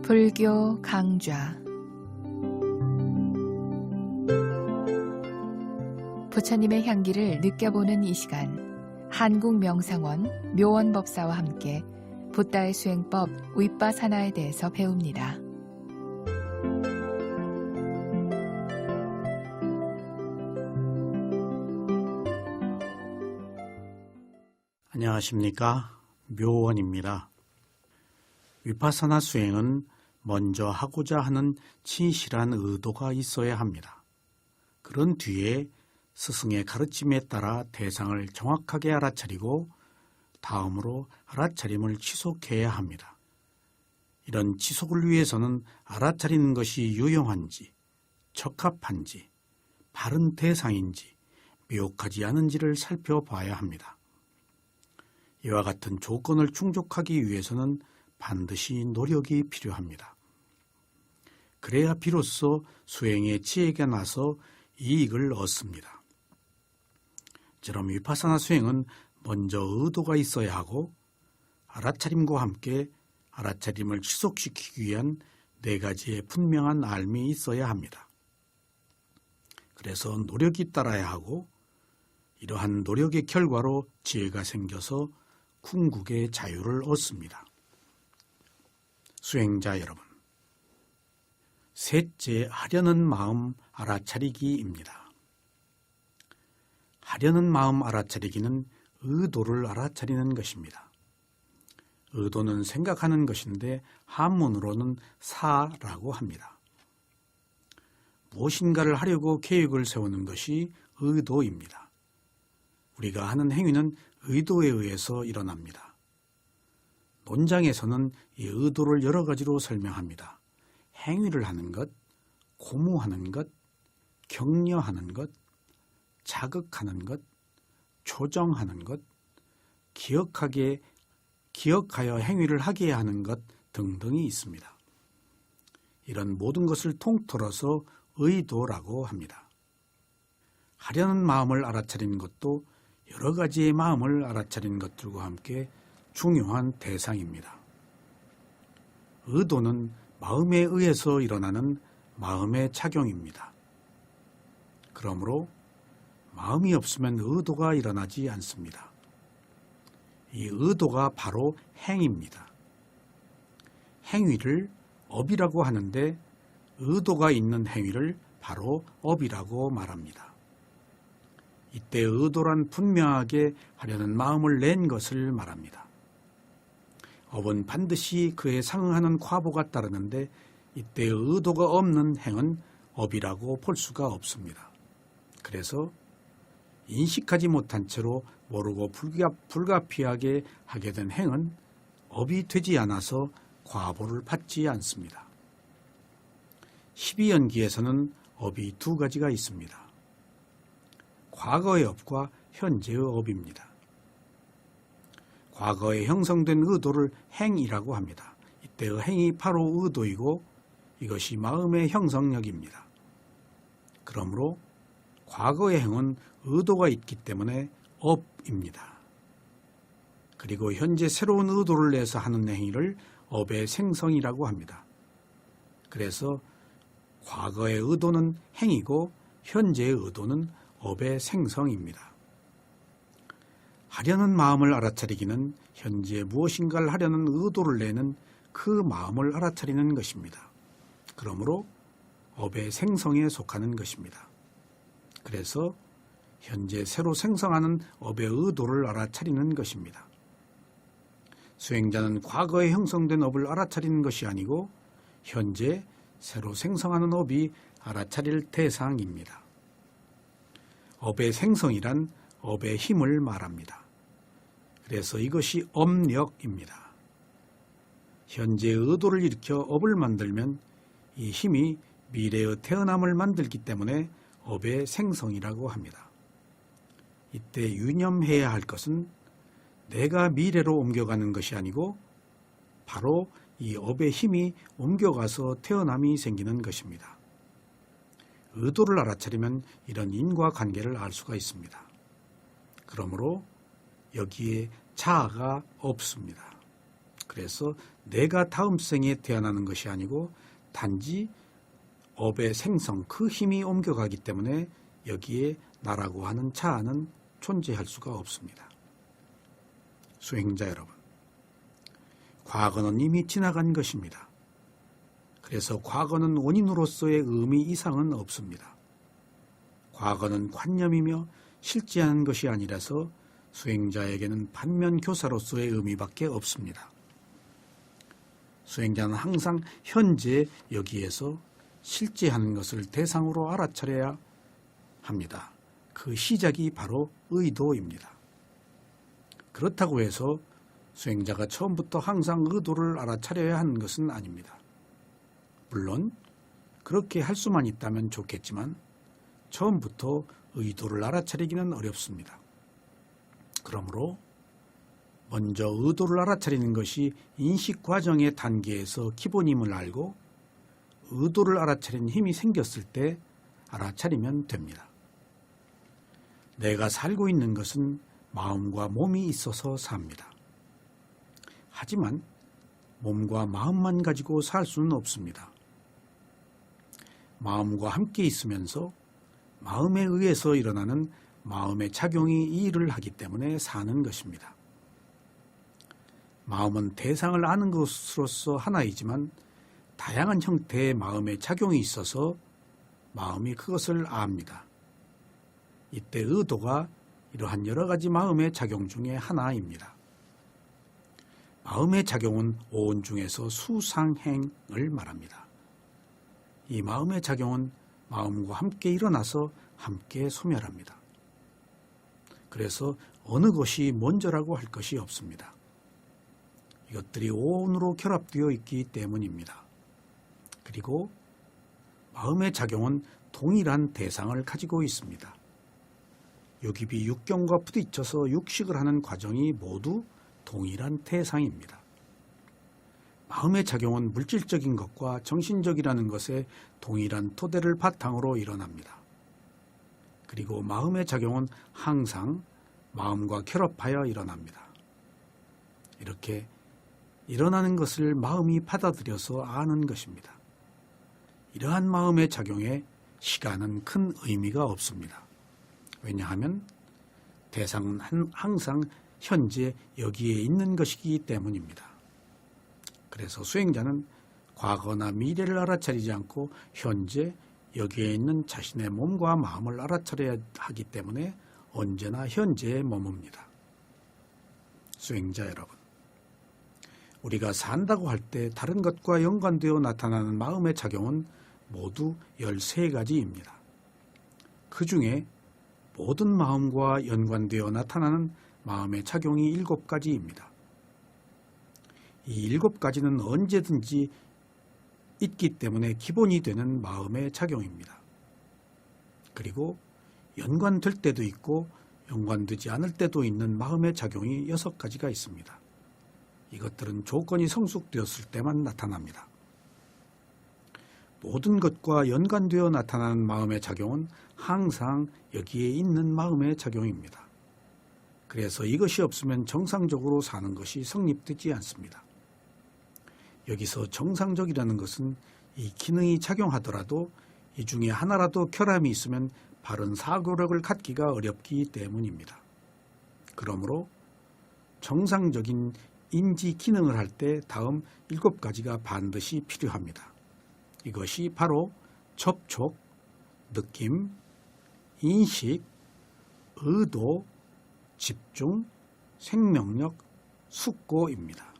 불교 강좌 부처님의 향기를 느껴보는 이 시간, 한국명상원 묘원법사와 함께 붓다의 수행법 윗바사나에 대해서 배웁니다. 안녕하십니까? 묘원입니다. 위파사나 수행은 먼저 하고자 하는 진실한 의도가 있어야 합니다. 그런 뒤에 스승의 가르침에 따라 대상을 정확하게 알아차리고 다음으로 알아차림을 지속해야 합니다. 이런 지속을 위해서는 알아차리는 것이 유용한지, 적합한지, 바른 대상인지, 미혹하지 않은지를 살펴봐야 합니다. 이와 같은 조건을 충족하기 위해서는 반드시 노력이 필요합니다. 그래야 비로소 수행의 지혜가 나서 이익을 얻습니다. 저럼 위파사나 수행은 먼저 의도가 있어야 하고 알아차림과 함께 알아차림을 지속시키기 위한 네 가지의 분명한 알미 있어야 합니다. 그래서 노력이 따라야 하고 이러한 노력의 결과로 지혜가 생겨서 궁극의 자유를 얻습니다. 수행자 여러분, 셋째, 하려는 마음 알아차리기입니다. 하려는 마음 알아차리기는 의도를 알아차리는 것입니다. 의도는 생각하는 것인데 한문으로는 사라고 합니다. 무엇인가를 하려고 계획을 세우는 것이 의도입니다. 우리가 하는 행위는 의도에 의해서 일어납니다. 논장에서는 이 의도를 여러 가지로 설명합니다. 행위를 하는 것, 고무하는 것, 격려하는 것, 자극하는 것, 조정하는 것, 기억하여 행위를 하게 하는 것 등등이 있습니다. 이런 모든 것을 통틀어서 의도라고 합니다. 하려는 마음을 알아차리는 것도 여러 가지의 마음을 알아차리는 것들과 함께 중요한 대상입니다. 의도는 마음에 의해서 일어나는 마음의 작용입니다. 그러므로 마음이 없으면 의도가 일어나지 않습니다. 이 의도가 바로 행위입니다. 행위를 업이라고 하는데 의도가 있는 행위를 바로 업이라고 말합니다. 이때 의도란 분명하게 하려는 마음을 낸 것을 말합니다. 업은 반드시 그에 상응하는 과보가 따르는데 이때 의도가 없는 행은 업이라고 볼 수가 없습니다. 그래서 인식하지 못한 채로 모르고 불가피하게 하게 된 행은 업이 되지 않아서 과보를 받지 않습니다. 12연기에서는 업이 두 가지가 있습니다. 과거의 업과 현재의 업입니다. 과거에 형성된 의도를 행이라고 합니다. 이때의 행이 바로 의도이고 이것이 마음의 형성력입니다. 그러므로 과거의 행은 의도가 있기 때문에 업입니다. 그리고 현재 새로운 의도를 내서 하는 행위를 업의 생성이라고 합니다. 그래서 과거의 의도는 행이고 현재의 의도는 업의 생성입니다. 하려는 마음을 알아차리기는 현재 무엇인가를 하려는 의도를 내는 그 마음을 알아차리는 것입니다. 그러므로 업의 생성에 속하는 것입니다. 그래서 현재 새로 생성하는 업의 의도를 알아차리는 것입니다. 수행자는 과거에 형성된 업을 알아차리는 것이 아니고 현재 새로 생성하는 업이 알아차릴 대상입니다. 업의 생성이란 업의 힘을 말합니다. 그래서 이것이 업력입니다. 현재 의도를 일으켜 업을 만들면 이 힘이 미래의 태어남을 만들기 때문에 업의 생성이라고 합니다. 이때 유념해야 할 것은 내가 미래로 옮겨가는 것이 아니고 바로 이 업의 힘이 옮겨가서 태어남이 생기는 것입니다. 의도를 알아차리면 이런 인과관계를 알 수가 있습니다. 그러므로 여기에 자아가 없습니다. 그래서 내가 다음 생에 태어나는 것이 아니고 단지 업의 생성, 그 힘이 옮겨가기 때문에 여기에 나라고 하는 자아는 존재할 수가 없습니다. 수행자 여러분, 과거는 이미 지나간 것입니다. 그래서 과거는 원인으로서의 의미 이상은 없습니다. 과거는 관념이며 실제하는 것이 아니라서 수행자에게는 반면교사로서의 의미밖에 없습니다. 수행자는 항상 현재 여기에서 실제하는 것을 대상으로 알아차려야 합니다. 그 시작이 바로 의도입니다. 그렇다고 해서 수행자가 처음부터 항상 의도를 알아차려야 하는 것은 아닙니다. 물론 그렇게 할 수만 있다면 좋겠지만 처음부터 의도를 알아차리기는 어렵습니다. 그러므로 먼저 의도를 알아차리는 것이 인식 과정의 단계에서 기본임을 알고 의도를 알아차리는 힘이 생겼을 때 알아차리면 됩니다. 내가 살고 있는 것은 마음과 몸이 있어서 삽니다. 하지만 몸과 마음만 가지고 살 수는 없습니다. 마음과 함께 있으면서 마음에 의해서 일어나는 마음의 작용이 이 일을 하기 때문에 사는 것입니다. 마음은 대상을 아는 것으로서 하나이지만 다양한 형태의 마음의 작용이 있어서 마음이 그것을 압니다. 이때 의도가 이러한 여러 가지 마음의 작용 중에 하나입니다. 마음의 작용은 오온 중에서 수상행을 말합니다. 이 마음의 작용은 마음과 함께 일어나서 함께 소멸합니다. 그래서 어느 것이 먼저라고 할 것이 없습니다. 이것들이 오온으로 결합되어 있기 때문입니다. 그리고 마음의 작용은 동일한 대상을 가지고 있습니다. 육입이 육경과 부딪혀서 육식을 하는 과정이 모두 동일한 대상입니다. 마음의 작용은 물질적인 것과 정신적이라는 것에 동일한 토대를 바탕으로 일어납니다. 그리고 마음의 작용은 항상 마음과 결합하여 일어납니다. 이렇게 일어나는 것을 마음이 받아들여서 아는 것입니다. 이러한 마음의 작용에 시간은 큰 의미가 없습니다. 왜냐하면 대상은 항상 현재 여기에 있는 것이기 때문입니다. 그래서 수행자는 과거나 미래를 알아차리지 않고 현재 여기에 있는 자신의 몸과 마음을 알아차려야 하기 때문에 언제나 현재에 머뭅니다. 수행자 여러분, 우리가 산다고 할 때 다른 것과 연관되어 나타나는 마음의 작용은 모두 13가지입니다. 그 중에 모든 마음과 연관되어 나타나는 마음의 작용이 7가지입니다. 이 7가지는 언제든지 있기 때문에 기본이 되는 마음의 작용입니다. 그리고 연관될 때도 있고 연관되지 않을 때도 있는 마음의 작용이 6가지가 있습니다. 이것들은 조건이 성숙되었을 때만 나타납니다. 모든 것과 연관되어 나타나는 마음의 작용은 항상 여기에 있는 마음의 작용입니다. 그래서 이것이 없으면 정상적으로 사는 것이 성립되지 않습니다. 여기서 정상적이라는 것은 이 기능이 작용하더라도 이 중에 하나라도 결함이 있으면 바른 사고력을 갖기가 어렵기 때문입니다. 그러므로 정상적인 인지 기능을 할 때 다음 7가지가 반드시 필요합니다. 이것이 바로 접촉, 느낌, 인식, 의도, 집중, 생명력, 숙고입니다.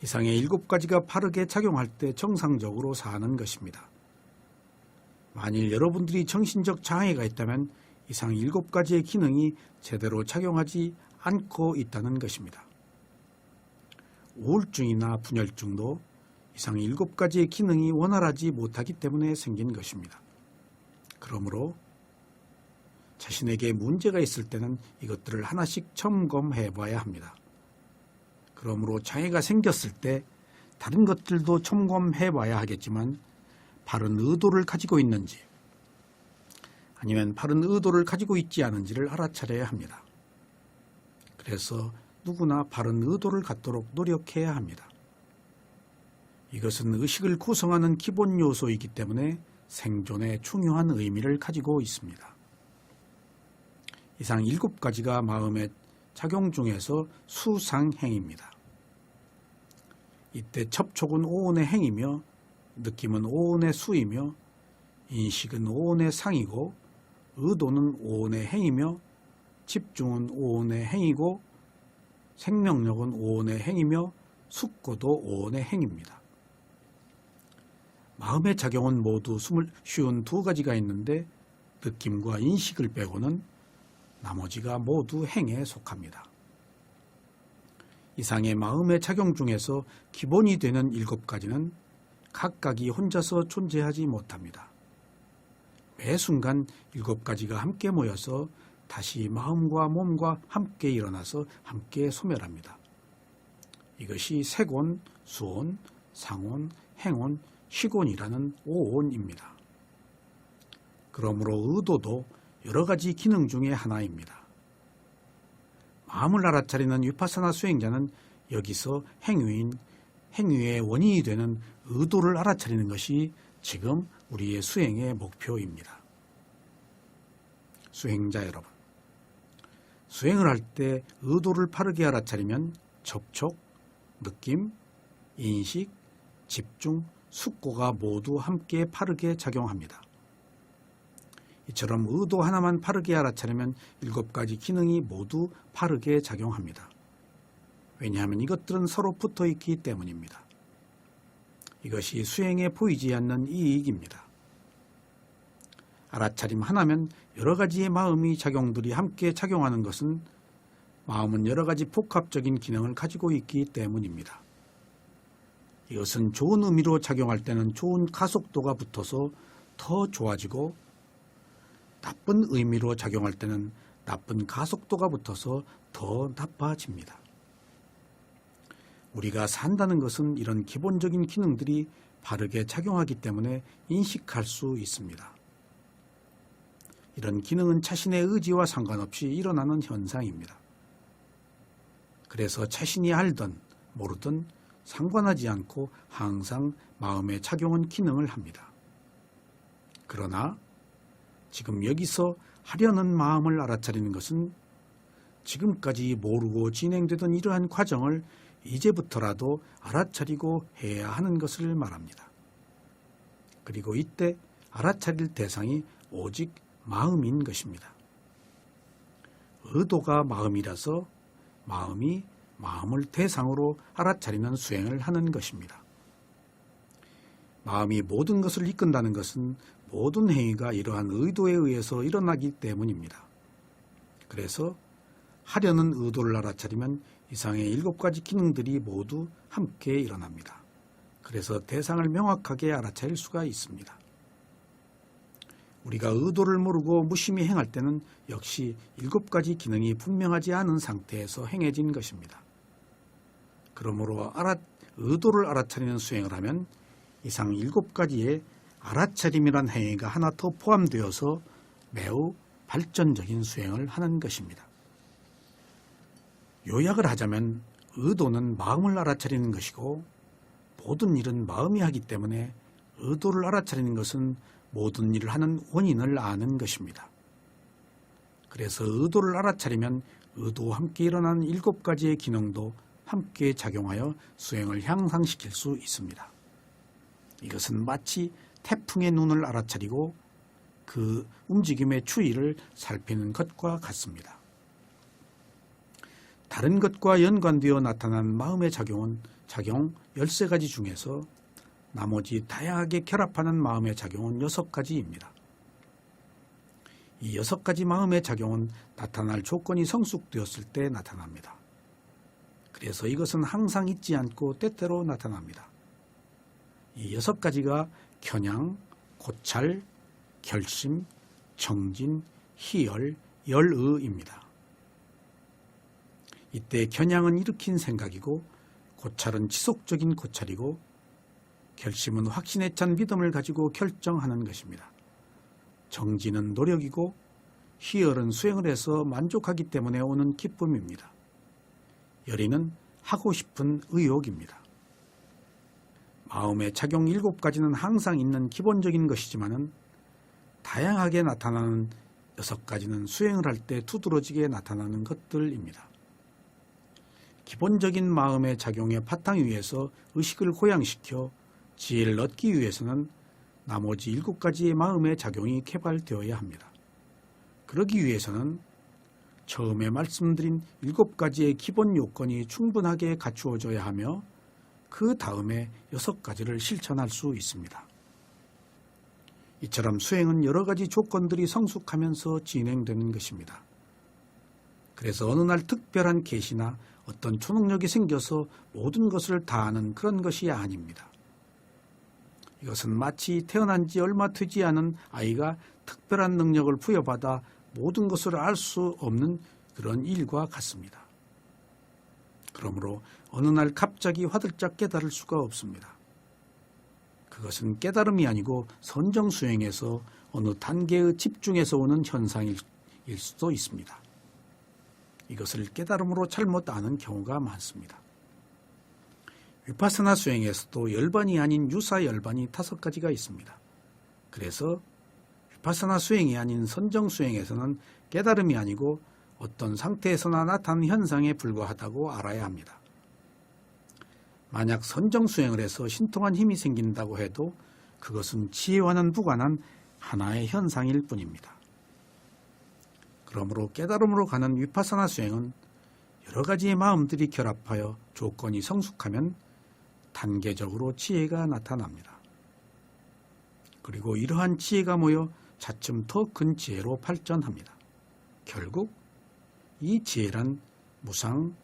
이상의 7가지가 바르게 작용할 때 정상적으로 사는 것입니다. 만일 여러분들이 정신적 장애가 있다면 이상 7가지의 기능이 제대로 작용하지 않고 있다는 것입니다. 우울증이나 분열증도 이상 7가지의 기능이 원활하지 못하기 때문에 생긴 것입니다. 그러므로 자신에게 문제가 있을 때는 이것들을 하나씩 점검해 봐야 합니다. 그러므로 장애가 생겼을 때 다른 것들도 점검해 봐야 하겠지만 바른 의도를 가지고 있는지 아니면 바른 의도를 가지고 있지 않은지를 알아차려야 합니다. 그래서 누구나 바른 의도를 갖도록 노력해야 합니다. 이것은 의식을 구성하는 기본 요소이기 때문에 생존에 중요한 의미를 가지고 있습니다. 이상 7가지가 마음의 작용 중에서 수상행입니다. 이때 접촉은 오온의 행이며 느낌은 오온의 수이며 인식은 오온의 상이고 의도는 오온의 행이며 집중은 오온의 행이고 생명력은 오온의 행이며 숙고도 오온의 행입니다. 마음의 작용은 모두 52가지가 있는데 느낌과 인식을 빼고는 나머지가 모두 행에 속합니다. 이상의 마음의 작용 중에서 기본이 되는 7가지는 각각이 혼자서 존재하지 못합니다. 매 순간 7가지가 함께 모여서 다시 마음과 몸과 함께 일어나서 함께 소멸합니다. 이것이 색온, 수온, 상온, 행온, 식온이라는 5온입니다. 그러므로 의도도 여러 가지 기능 중에 하나입니다. 마음을 알아차리는 위파사나 수행자는 여기서 행위의 원인이 되는 의도를 알아차리는 것이 지금 우리의 수행의 목표입니다. 수행자 여러분, 수행을 할 때 의도를 바르게 알아차리면 접촉, 느낌, 인식, 집중, 숙고가 모두 함께 바르게 작용합니다. 이처럼 의도 하나만 바르게 알아차리면 7가지 기능이 모두 바르게 작용합니다. 왜냐하면 이것들은 서로 붙어 있기 때문입니다. 이것이 수행에 보이지 않는 이익입니다. 알아차림 하나면 여러 가지의 마음의 작용들이 함께 작용하는 것은 마음은 여러 가지 복합적인 기능을 가지고 있기 때문입니다. 이것은 좋은 의미로 작용할 때는 좋은 가속도가 붙어서 더 좋아지고 나쁜 의미로 작용할 때는 나쁜 가속도가 붙어서 더 나빠집니다. 우리가 산다는 것은 이런 기본적인 기능들이 바르게 작용하기 때문에 인식할 수 있습니다. 이런 기능은 자신의 의지와 상관없이 일어나는 현상입니다. 그래서 자신이 알든 모르든 상관하지 않고 항상 마음의 작용은 기능을 합니다. 그러나 지금 여기서 하려는 마음을 알아차리는 것은 지금까지 모르고 진행되던 이러한 과정을 이제부터라도 알아차리고 해야 하는 것을 말합니다. 그리고 이때 알아차릴 대상이 오직 마음인 것입니다. 의도가 마음이라서 마음이 마음을 대상으로 알아차리는 수행을 하는 것입니다. 마음이 모든 것을 이끈다는 것은 모든 행위가 이러한 의도에 의해서 일어나기 때문입니다. 그래서 하려는 의도를 알아차리면 이상의 7가지 기능들이 모두 함께 일어납니다. 그래서 대상을 명확하게 알아차릴 수가 있습니다. 우리가 의도를 모르고 무심히 행할 때는 역시 7가지 기능이 분명하지 않은 상태에서 행해진 것입니다. 그러므로 의도를 알아차리는 수행을 하면 이상 7가지의 알아차림이란 행위가 하나 더 포함되어서 매우 발전적인 수행을 하는 것입니다. 요약을 하자면 의도는 마음을 알아차리는 것이고 모든 일은 마음이 하기 때문에 의도를 알아차리는 것은 모든 일을 하는 원인을 아는 것입니다. 그래서 의도를 알아차리면 의도와 함께 일어나는 7가지의 기능도 함께 작용하여 수행을 향상시킬 수 있습니다. 이것은 마치 태풍의 눈을 알아차리고 그 움직임의 추이를 살피는 것과 같습니다. 다른 것과 연관되어 나타난 마음의 작용 13가지 중에서 나머지 다양하게 결합하는 마음의 작용은 6가지입니다. 이 6가지 마음의 작용은 나타날 조건이 성숙되었을 때 나타납니다. 그래서 이것은 항상 있지 않고 때때로 나타납니다. 이 6가지가 겨냥, 고찰, 결심, 정진, 희열, 열의입니다. 이때 겨냥은 일으킨 생각이고 고찰은 지속적인 고찰이고 결심은 확신에 찬 믿음을 가지고 결정하는 것입니다. 정진은 노력이고 희열은 수행을 해서 만족하기 때문에 오는 기쁨입니다. 열의는 하고 싶은 의욕입니다. 마음의 작용 7가지는 항상 있는 기본적인 것이지만은 다양하게 나타나는 6가지는 수행을 할 때 두드러지게 나타나는 것들입니다. 기본적인 마음의 작용의 바탕 위에서 의식을 고양시켜 지혜를 얻기 위해서는 나머지 7가지의 마음의 작용이 개발되어야 합니다. 그러기 위해서는 처음에 말씀드린 7가지의 기본 요건이 충분하게 갖추어져야 하며 그 다음에 6가지를 실천할 수 있습니다. 이처럼 수행은 여러 가지 조건들이 성숙하면서 진행되는 것입니다. 그래서 어느 날 특별한 계시나 어떤 초능력이 생겨서 모든 것을 다 아는 그런 것이 아닙니다. 이것은 마치 태어난 지 얼마 되지 않은 아이가 특별한 능력을 부여받아 모든 것을 알 수 없는 그런 일과 같습니다. 그러므로 어느 날 갑자기 화들짝 깨달을 수가 없습니다. 그것은 깨달음이 아니고 선정수행에서 어느 단계의 집중에서 오는 현상일 수도 있습니다. 이것을 깨달음으로 잘못 아는 경우가 많습니다. 위파사나 수행에서도 열반이 아닌 유사 열반이 5가지가 있습니다. 그래서 위파사나 수행이 아닌 선정 수행에서는 깨달음이 아니고 어떤 상태에서나 나타나는 현상에 불과하다고 알아야 합니다. 만약 선정 수행을 해서 신통한 힘이 생긴다고 해도 그것은 지혜와는 무관한 하나의 현상일 뿐입니다. 그러므로 깨달음으로 가는 위파사나 수행은 여러 가지의 마음들이 결합하여 조건이 성숙하면 단계적으로 지혜가 나타납니다. 그리고 이러한 지혜가 모여 차츰 더 큰 지혜로 발전합니다. 결국 이 지혜란 무상,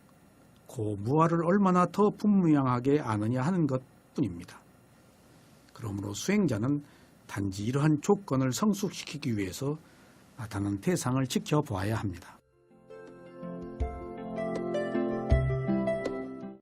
고무아를 얼마나 더 분명하게 아느냐 하는 것뿐입니다. 그러므로 수행자는 단지 이러한 조건을 성숙시키기 위해서 나타나는 대상을 지켜보아야 합니다.